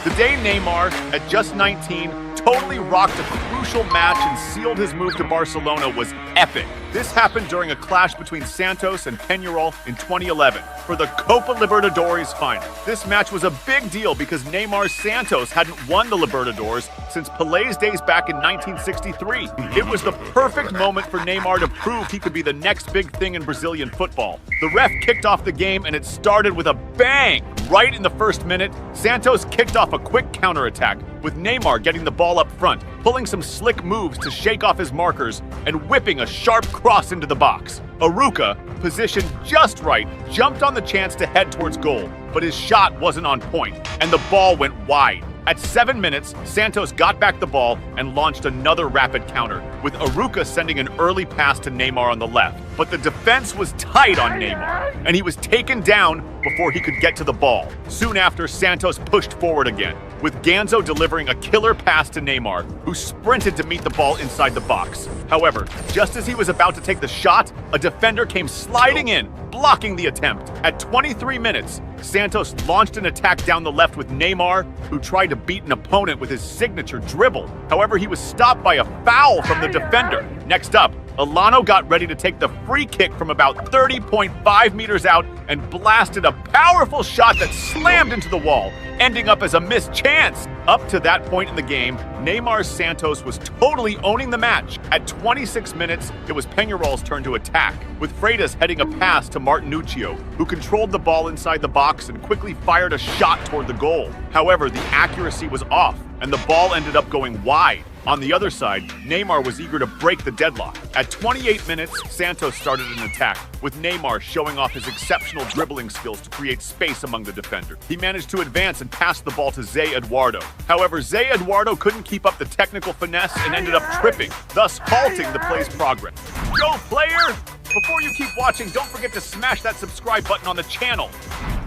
The day Neymar, at just 19, totally rocked a crucial match and sealed his move to Barcelona was epic. This happened during a clash between Santos and Peñarol in 2011 for the Copa Libertadores final. This match was a big deal because Neymar's Santos hadn't won the Libertadores since Pele's days back in 1963. It was the perfect moment for Neymar to prove he could be the next big thing in Brazilian football. The ref kicked off the game and it started with a bang. Right in the first minute, Santos kicked off a quick counterattack, with Neymar getting the ball up front, pulling some slick moves to shake off his markers, and whipping a sharp cross into the box. Aruca, positioned just right, jumped on the chance to head towards goal, but his shot wasn't on point, and the ball went wide. At 7 minutes, Santos got back the ball and launched another rapid counter, with Aruca sending an early pass to Neymar on the left. But the defense was tight on Neymar, and he was taken down before he could get to the ball. Soon after, Santos pushed forward again, with Ganso delivering a killer pass to Neymar, who sprinted to meet the ball inside the box. However, just as he was about to take the shot, a defender came sliding in, blocking the attempt. At 23 minutes, Santos launched an attack down the left with Neymar, who tried to beat an opponent with his signature dribble. However, he was stopped by a foul from the defender. Next up, Elano got ready to take the free kick from about 30.5 meters out and blasted a powerful shot that slammed into the wall, ending up as a missed chance. Up to that point in the game, Neymar's Santos was totally owning the match. At 26 minutes, it was Peñarol's turn to attack, with Freitas heading a pass to Martinuccio, who controlled the ball inside the box and quickly fired a shot toward the goal. However, the accuracy was off, and the ball ended up going wide. On the other side, Neymar was eager to break the deadlock. At 28 minutes, Santos started an attack, with Neymar showing off his exceptional dribbling skills to create space among the defenders. He managed to advance and pass the ball to Zé Eduardo. However, Zé Eduardo couldn't keep up the technical finesse and ended up tripping, thus halting the play's progress. Go, player! Before you keep watching, don't forget to smash that subscribe button on the channel.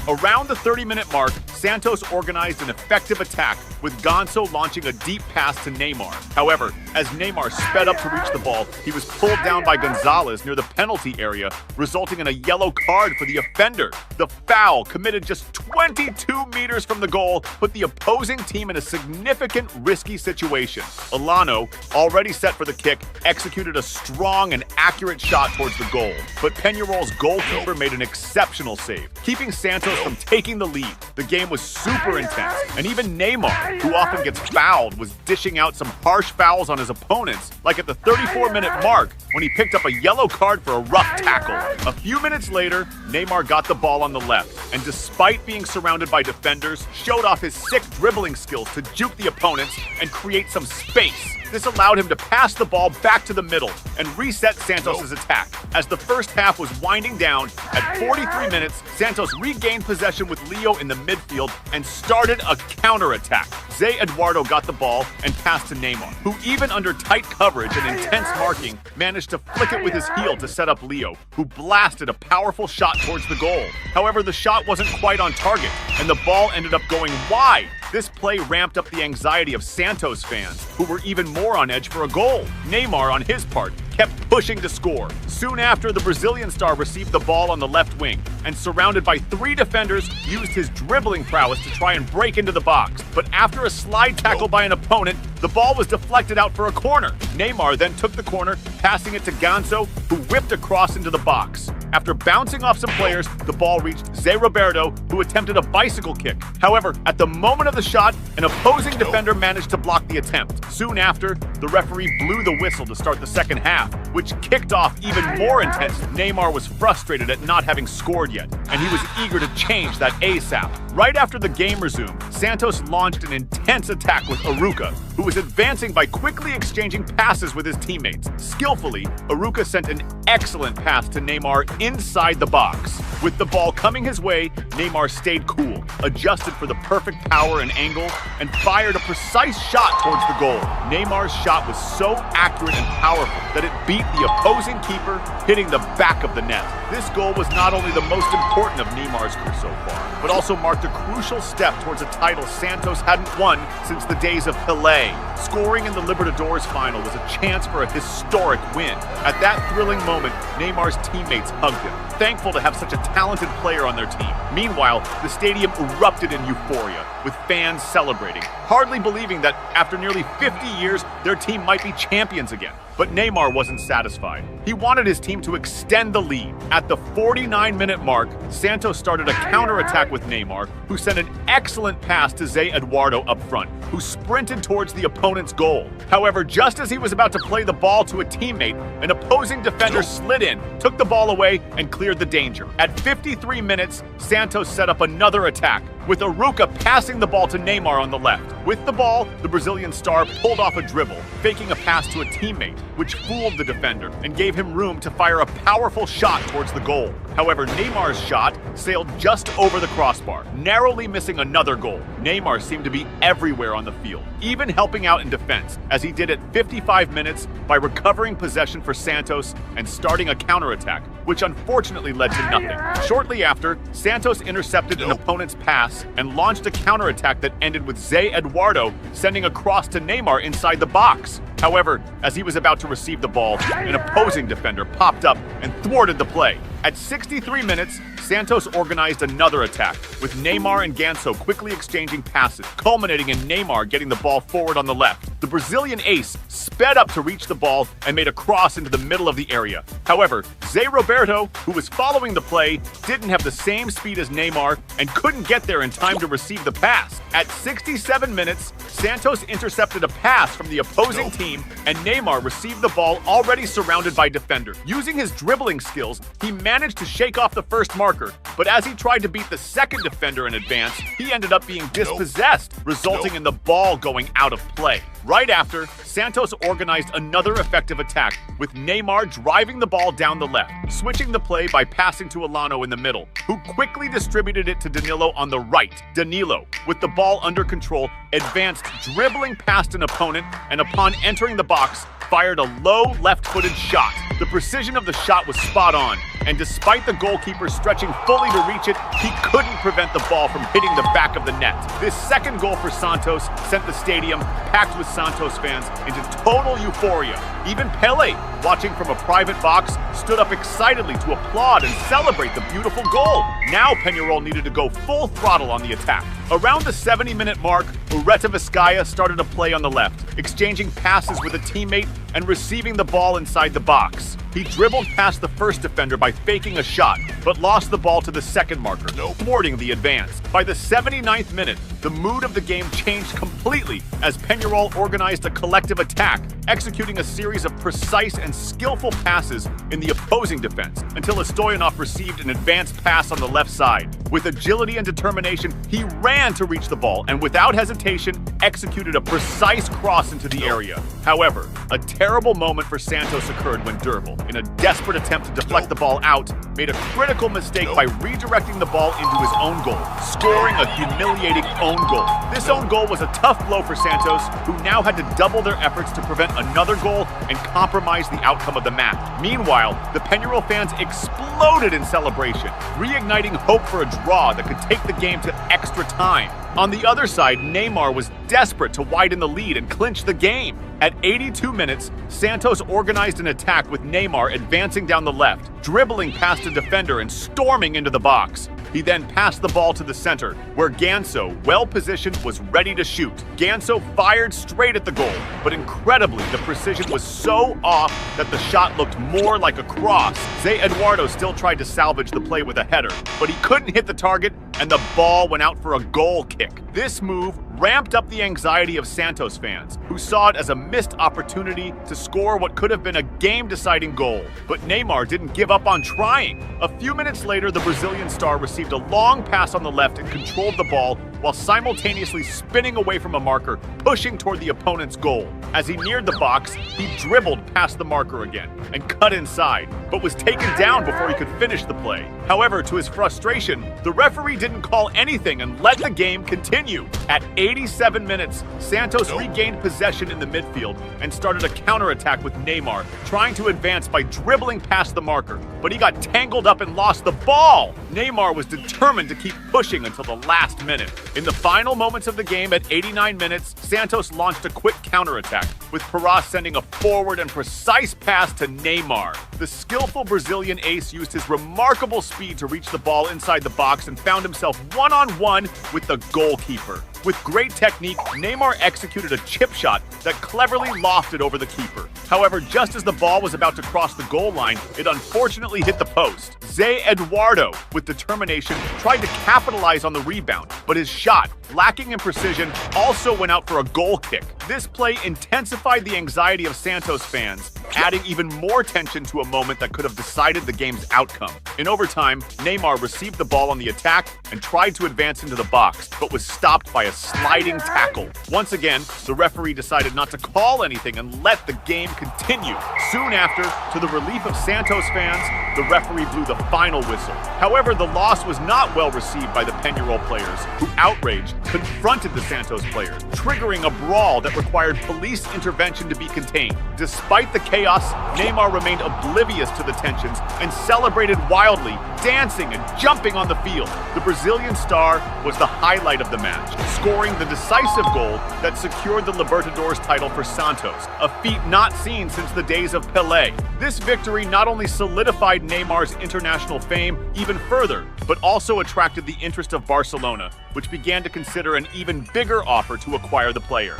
Around the 30-minute mark, Santos organized an effective attack, with Ganso launching a deep pass to Neymar. However, as Neymar sped up to reach the ball, he was pulled down by Gonzalez near the penalty area, resulting in a yellow card for the offender. The foul, committed just 22 meters from the goal, put the opposing team in a significant risky situation. Elano, already set for the kick, executed a strong and accurate shot towards the goal, but Peñarol's goalkeeper made an exceptional save, keeping Santos from taking the lead. The game was super intense, and even Neymar, who often gets fouled, was dishing out some harsh fouls on his opponents, like at the 34-minute mark when he picked up a yellow card for a rough tackle. A few minutes later, Neymar got the ball on the left, and despite being surrounded by defenders, showed off his sick dribbling skills to juke the opponents and create some space. This allowed him to pass the ball back to the middle and reset Santos' attack. As the first half was winding down, at 43 minutes, Santos regained possession with Leo in the midfield and started a counterattack. Zé Eduardo got the ball and passed to Neymar, who even under tight coverage and intense marking, managed to flick it with his heel to set up Leo, who blasted a powerful shot towards the goal. However, the shot wasn't quite on target, and the ball ended up going wide. This play ramped up the anxiety of Santos fans, who were even more on edge for a goal. Neymar, on his part, kept pushing to score. Soon after, the Brazilian star received the ball on the left wing, and surrounded by 3 defenders, used his dribbling prowess to try and break into the box. But after a slide tackle by an opponent, the ball was deflected out for a corner. Neymar then took the corner, passing it to Ganso, who whipped across into the box. After bouncing off some players, the ball reached Zé Roberto, who attempted a bicycle kick. However, at the moment of the shot, an opposing defender managed to block the attempt. Soon after, the referee blew the whistle to start the second half, which kicked off even more intense. Neymar was frustrated at not having scored yet, and he was eager to change that ASAP. Right after the game resumed, Santos launched an intense attack with Aruca, who was advancing by quickly exchanging passes with his teammates. Skillfully, Aruca sent an excellent pass to Neymar inside the box. With the ball coming his way, Neymar stayed cool, adjusted for the perfect power and angle, and fired a precise shot towards the goal. Neymar's shot was so accurate and powerful that it beat the opposing keeper, hitting the back of the net. This goal was not only the most important of Neymar's career so far, but also marked a crucial step towards a title Santos hadn't won since the days of Pele. Scoring in the Libertadores final was a chance for a historic win. At that thrilling moment, Neymar's teammates hugged him, thankful to have such a talented player on their team. Meanwhile, the stadium erupted in euphoria, with fans celebrating, hardly believing that after nearly 50 years, their team might be champions again. But Neymar wasn't satisfied. He wanted his team to extend the lead. At the 49-minute mark, Santos started a counterattack with Neymar, who sent an excellent pass to Zé Eduardo up front, who sprinted towards the opponent's goal. However, just as he was about to play the ball to a teammate, an opposing defender slid in, took the ball away, and cleared the danger. At 53 minutes, Santos set up another attack, with Aruca passing the ball to Neymar on the left. With the ball, the Brazilian star pulled off a dribble, faking a pass to a teammate, which fooled the defender and gave him room to fire a powerful shot towards the goal. However, Neymar's shot sailed just over the crossbar, narrowly missing another goal. Neymar seemed to be everywhere on the field, even helping out in defense, as he did at 55 minutes by recovering possession for Santos and starting a counterattack, which unfortunately led to nothing. Shortly after, Santos intercepted an opponent's pass and launched a counterattack that ended with Zé Eduardo sending a cross to Neymar inside the box. However, as he was about to receive the ball, an opposing defender popped up and thwarted the play. At 63 minutes, Santos organized another attack, with Neymar and Ganso quickly exchanging passes, culminating in Neymar getting the ball forward on the left. The Brazilian ace sped up to reach the ball and made a cross into the middle of the area. However, Zé Roberto, who was following the play, didn't have the same speed as Neymar and couldn't get there in time to receive the pass. At 67 minutes, Santos intercepted a pass from the opposing team, and Neymar received the ball already surrounded by defenders. Using his dribbling skills, he managed to shake off the first marker, but as he tried to beat the second defender in advance, he ended up being dispossessed, resulting in the ball going out of play. Right after, Santos organized another effective attack, with Neymar driving the ball down the left, switching the play by passing to Elano in the middle, who quickly distributed it to Danilo on the right. Danilo, with the ball under control, advanced dribbling past an opponent, and upon entering the box, fired a low left-footed shot. The precision of the shot was spot on, and despite the goalkeeper stretching fully to reach it, he couldn't prevent the ball from hitting the back of the net. This second goal for Santos sent the stadium, packed with Santos fans, into total euphoria. Even Pele, watching from a private box, stood up excitedly to applaud and celebrate the beautiful goal. Now Peñarol needed to go full throttle on the attack. Around the 70-minute mark, Ureta Vizcaya started a play on the left, exchanging passes with a teammate and receiving the ball inside the box. He dribbled past the first defender by faking a shot, but lost the ball to the second marker, thwarting the advance. By the 79th minute, the mood of the game changed completely as Peñarol organized a collective attack, executing a series of precise and skillful passes in the opposing defense until Stoyanov received an advanced pass on the left side. With agility and determination, he ran to reach the ball and without hesitation executed a precise cross into the area. However, a terrible moment for Santos occurred when Derval, in a desperate attempt to deflect the ball out, made a critical mistake by redirecting the ball into his own goal, scoring a humiliating own goal. This own goal was a tough blow for Santos, who now had to double their efforts to prevent another goal and compromise the outcome of the match. Meanwhile, the Peñarol fans exploded in celebration, reigniting hope for a draw that could take the game to extra time. On the other side, Neymar was desperate to widen the lead and clinch the game. At 82 minutes, Santos organized an attack with Neymar advancing down the left, dribbling past a defender and storming into the box. He then passed the ball to the center, where Ganso, well-positioned, was ready to shoot. Ganso fired straight at the goal, but incredibly, the precision was so off that the shot looked more like a cross. Zé Eduardo still tried to salvage the play with a header, but he couldn't hit the target, and the ball went out for a goal kick. This move ramped up the anxiety of Santos fans, who saw it as a missed opportunity to score what could have been a game-deciding goal. But Neymar didn't give up on trying. A few minutes later, the Brazilian star received a long pass on the left and controlled the ball while simultaneously spinning away from a marker, pushing toward the opponent's goal. As he neared the box, he dribbled past the marker again and cut inside, but was taken down before he could finish the play. However, to his frustration, the referee didn't call anything and let the game continue. At 87 minutes, Santos regained possession in the midfield and started a counterattack with Neymar, trying to advance by dribbling past the marker, but he got tangled up and lost the ball. Neymar was determined to keep pushing until the last minute. In the final moments of the game at 89 minutes, Santos launched a quick counterattack, with Pará sending a forward and precise pass to Neymar. The skillful Brazilian ace used his remarkable speed to reach the ball inside the box and found himself one-on-one with the goalkeeper. With great technique, Neymar executed a chip shot that cleverly lofted over the keeper. However, just as the ball was about to cross the goal line, it unfortunately hit the post. Zé Eduardo, with determination, tried to capitalize on the rebound, but his shot, lacking in precision, also went out for a goal kick. This play intensified the anxiety of Santos fans, adding even more tension to a moment that could have decided the game's outcome. In overtime, Neymar received the ball on the attack and tried to advance into the box, but was stopped by a sliding tackle. Once again, the referee decided not to call anything and let the game continue. Soon after, to the relief of Santos fans, the referee blew the final whistle. However, the loss was not well received by the Peñarol players, who, outraged, confronted the Santos players, triggering a brawl that required police intervention to be contained. Despite the chaos, Neymar remained oblivious to the tensions and celebrated wildly, dancing and jumping on the field. The Brazilian star was the highlight of the match, scoring the decisive goal that secured the Libertadores title for Santos, a feat not seen since the days of Pele. This victory not only solidified Neymar's international fame even further, but also attracted the interest of Barcelona, which began to consider an even bigger offer to acquire the player.